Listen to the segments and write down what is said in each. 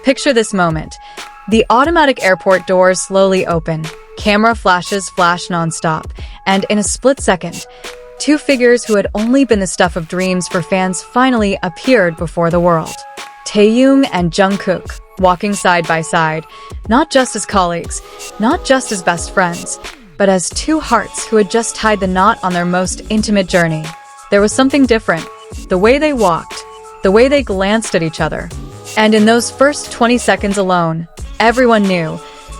Picture this moment. The automatic airport doors slowly open, camera flashes flash nonstop, and in a split second, two figures who had only been the stuff of dreams for fans finally appeared before the world. Taehyung and Jungkook, walking side by side, not just as colleagues, not just as best friends, but as two hearts who had just tied the knot on their most intimate journey. There was something different. The way they walked, the way they glanced at each other. And in those first 20 seconds alone, everyone knew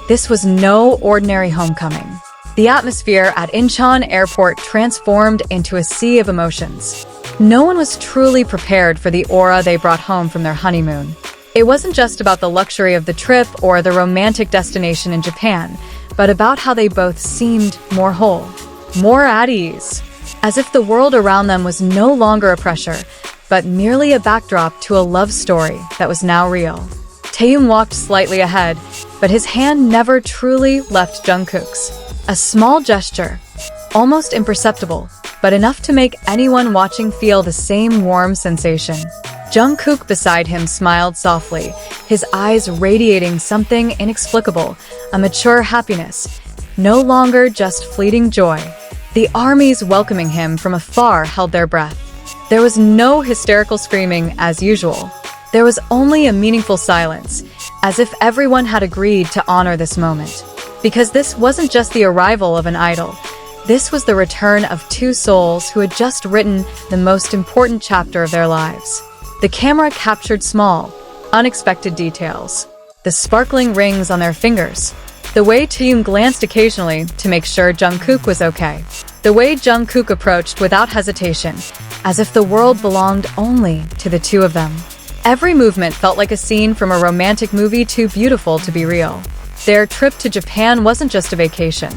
this was no ordinary homecoming. The atmosphere at Incheon Airport transformed into a sea of emotions. No one was truly prepared for the aura they brought home from their honeymoon. It wasn't just about the luxury of the trip or the romantic destination in Japan, but about how they both seemed more whole, more at ease, as if the world around them was no longer a pressure, but merely a backdrop to a love story that was now real. Taehyung walked slightly ahead, but his hand never truly left Jungkook's. A small gesture, almost imperceptible, but enough to make anyone watching feel the same warm sensation. Jungkook beside him smiled softly, his eyes radiating something inexplicable, a mature happiness, no longer just fleeting joy. The armies welcoming him from afar held their breath. There was no hysterical screaming as usual. There was only a meaningful silence, as if everyone had agreed to honor this moment. Because this wasn't just the arrival of an idol. This was the return of two souls who had just written the most important chapter of their lives. The camera captured small, unexpected details. The sparkling rings on their fingers. The way Taehyung glanced occasionally to make sure Jungkook was okay. The way Jungkook approached without hesitation, as if the world belonged only to the two of them. Every movement felt like a scene from a romantic movie too beautiful to be real. Their trip to Japan wasn't just a vacation.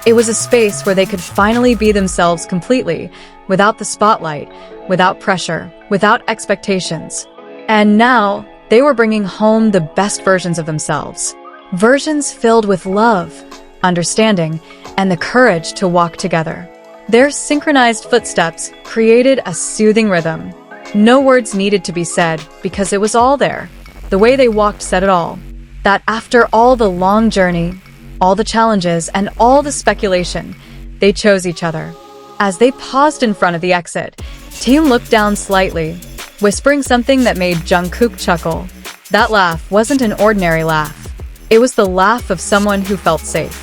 It was a space where they could finally be themselves completely, without the spotlight, without pressure, without expectations. And now, they were bringing home the best versions of themselves. Versions filled with love, understanding, and the courage to walk together. Their synchronized footsteps created a soothing rhythm. No words needed to be said because it was all there. The way they walked said it all. That after all the long journey, all the challenges, and all the speculation, they chose each other. As they paused in front of the exit, Taehyung looked down slightly, whispering something that made Jungkook chuckle. That laugh wasn't an ordinary laugh. It was the laugh of someone who felt safe,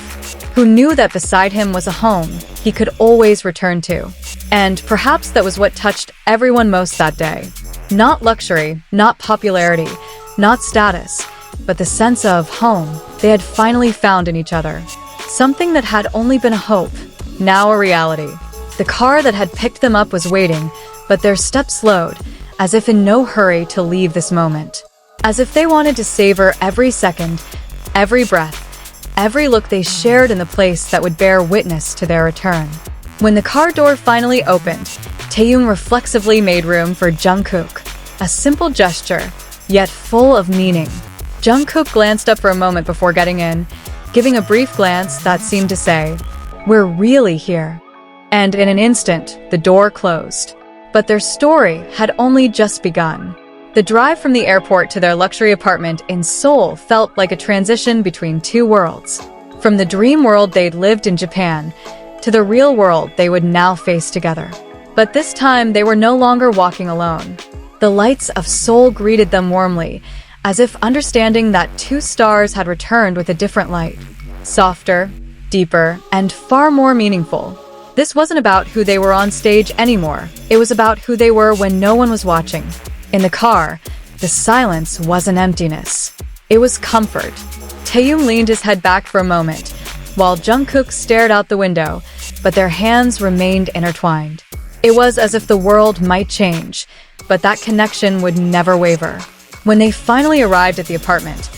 who knew that beside him was a home he could always return to. And perhaps that was what touched everyone most that day. Not luxury, not popularity, not status, but the sense of home they had finally found in each other. Something that had only been a hope, now a reality. The car that had picked them up was waiting, but their steps slowed, as if in no hurry to leave this moment. As if they wanted to savor every second, every breath, every look they shared in the place that would bear witness to their return. When the car door finally opened, Taehyung reflexively made room for Jungkook. A simple gesture, yet full of meaning. Jungkook glanced up for a moment before getting in, giving a brief glance that seemed to say, "We're really here." And in an instant, the door closed. But their story had only just begun. The drive from the airport to their luxury apartment in Seoul felt like a transition between two worlds. From the dream world they'd lived in Japan, to the real world they would now face together. But this time, they were no longer walking alone. The lights of Seoul greeted them warmly, as if understanding that two stars had returned with a different light. Softer, deeper, and far more meaningful. This wasn't about who they were on stage anymore. It was about who they were when no one was watching. In the car, the silence wasn't emptiness. It was comfort. Taehyung leaned his head back for a moment, while Jungkook stared out the window, but their hands remained intertwined. It was as if the world might change, but that connection would never waver. When they finally arrived at the apartment,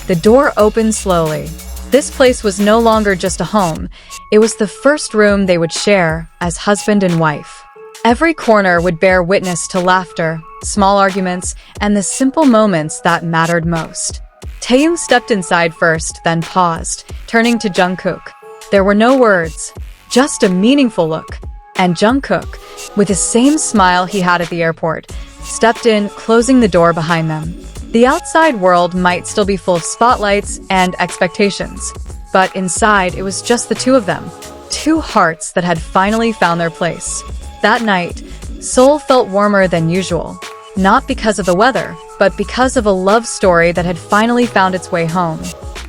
the door opened slowly. This place was no longer just a home. It was the first room they would share as husband and wife. Every corner would bear witness to laughter, small arguments, and the simple moments that mattered most. Taehyung stepped inside first, then paused, turning to Jungkook. There were no words, just a meaningful look. And Jungkook, with the same smile he had at the airport, stepped in, closing the door behind them. The outside world might still be full of spotlights and expectations, but inside it was just the two of them, two hearts that had finally found their place. That night, Seoul felt warmer than usual, not because of the weather, but because of a love story that had finally found its way home.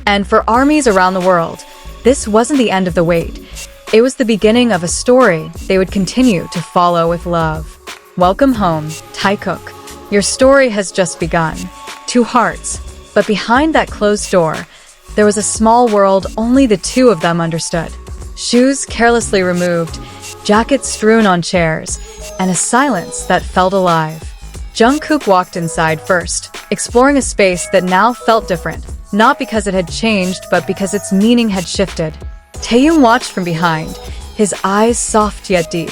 And for armies around the world, this wasn't the end of the wait. It was the beginning of a story they would continue to follow with love. Welcome home, Taekook. Your story has just begun. Two hearts. But behind that closed door, there was a small world only the two of them understood. Shoes carelessly removed, jackets strewn on chairs, and a silence that felt alive. Jungkook walked inside first, exploring a space that now felt different, not because it had changed, but because its meaning had shifted. Taehyung watched from behind, his eyes soft yet deep.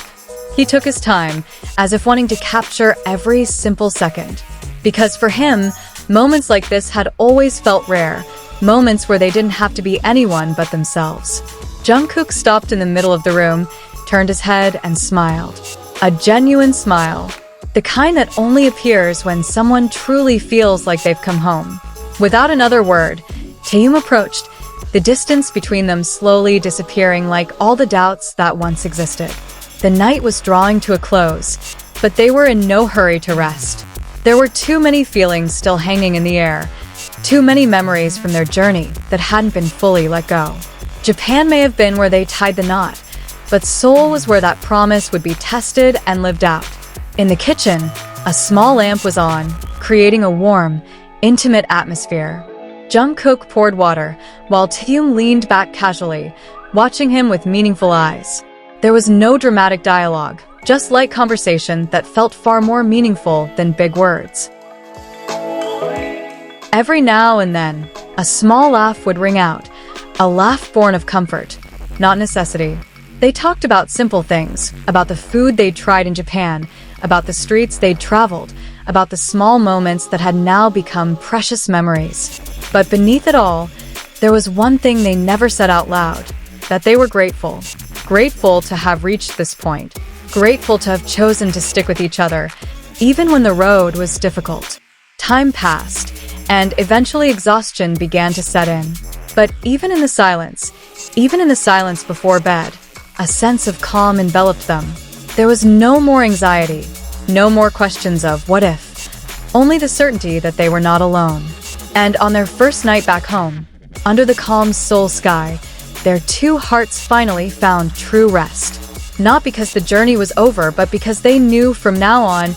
He took his time, as if wanting to capture every simple second. Because for him, moments like this had always felt rare, moments where they didn't have to be anyone but themselves. Jungkook stopped in the middle of the room, turned his head, and smiled. A genuine smile. The kind that only appears when someone truly feels like they've come home. Without another word, Taehyung approached, the distance between them slowly disappearing like all the doubts that once existed. The night was drawing to a close, but they were in no hurry to rest. There were too many feelings still hanging in the air, too many memories from their journey that hadn't been fully let go. Japan may have been where they tied the knot, but Seoul was where that promise would be tested and lived out. In the kitchen, a small lamp was on, creating a warm, intimate atmosphere. Jungkook poured water, while Taehyung leaned back casually, watching him with meaningful eyes. There was no dramatic dialogue, just light conversation that felt far more meaningful than big words. Every now and then, a small laugh would ring out, a laugh born of comfort, not necessity. They talked about simple things, about the food they'd tried in Japan, about the streets they'd traveled, about the small moments that had now become precious memories. But beneath it all, there was one thing they never said out loud, that they were grateful. Grateful to have reached this point. Grateful to have chosen to stick with each other, even when the road was difficult. Time passed, and eventually exhaustion began to set in. But even in the silence before bed, a sense of calm enveloped them. There was no more anxiety, no more questions of what if, only the certainty that they were not alone. And on their first night back home, under the calm Seoul sky, their two hearts finally found true rest. Not because the journey was over, but because they knew from now on,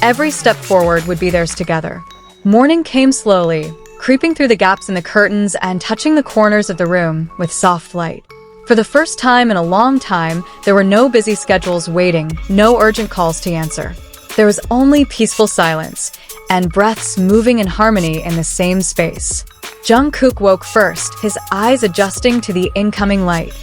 every step forward would be theirs together. Morning came slowly, creeping through the gaps in the curtains and touching the corners of the room with soft light. For the first time in a long time, there were no busy schedules waiting, no urgent calls to answer. There was only peaceful silence, and breaths moving in harmony in the same space. Jungkook woke first, his eyes adjusting to the incoming light.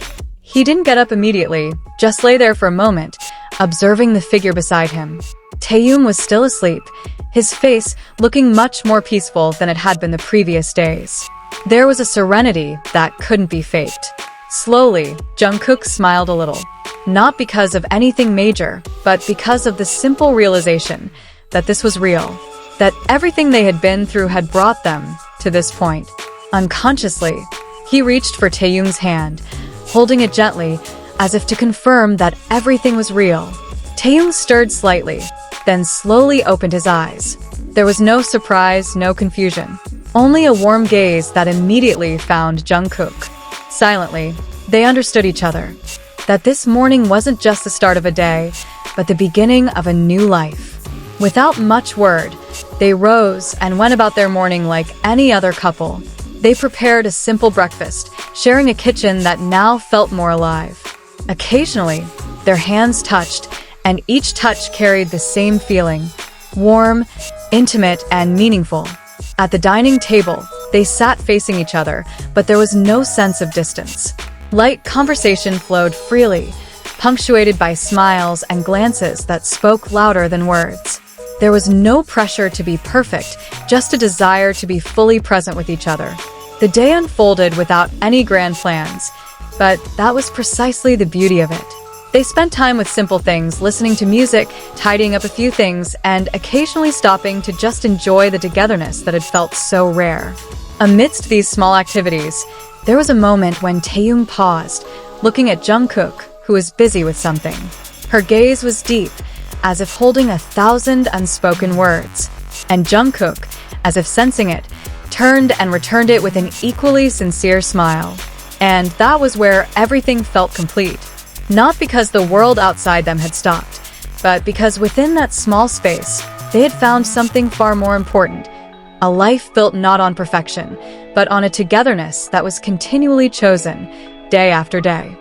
He didn't get up immediately, just lay there for a moment, observing the figure beside him. Taehyung was still asleep, his face looking much more peaceful than it had been the previous days. There was a serenity that couldn't be faked. Slowly, Jungkook smiled a little. Not because of anything major, but because of the simple realization that this was real, that everything they had been through had brought them to this point. Unconsciously, he reached for Taehyung's hand, holding it gently, as if to confirm that everything was real. Taehyung stirred slightly, then slowly opened his eyes. There was no surprise, no confusion, only a warm gaze that immediately found Jungkook. Silently, they understood each other, that this morning wasn't just the start of a day, but the beginning of a new life. Without much word, they rose and went about their morning like any other couple. They prepared a simple breakfast, sharing a kitchen that now felt more alive. Occasionally, their hands touched, and each touch carried the same feeling, warm, intimate, and meaningful. At the dining table, they sat facing each other, but there was no sense of distance. Light conversation flowed freely, punctuated by smiles and glances that spoke louder than words. There was no pressure to be perfect, just a desire to be fully present with each other. The day unfolded without any grand plans, but that was precisely the beauty of it. They spent time with simple things, listening to music, tidying up a few things, and occasionally stopping to just enjoy the togetherness that had felt so rare. Amidst these small activities, there was a moment when Taehyung paused, looking at Jungkook, who was busy with something. Her gaze was deep, as if holding 1,000 unspoken words. And Jungkook, as if sensing it, turned and returned it with an equally sincere smile. And that was where everything felt complete. Not because the world outside them had stopped, but because within that small space, they had found something far more important. A life built not on perfection, but on a togetherness that was continually chosen, day after day.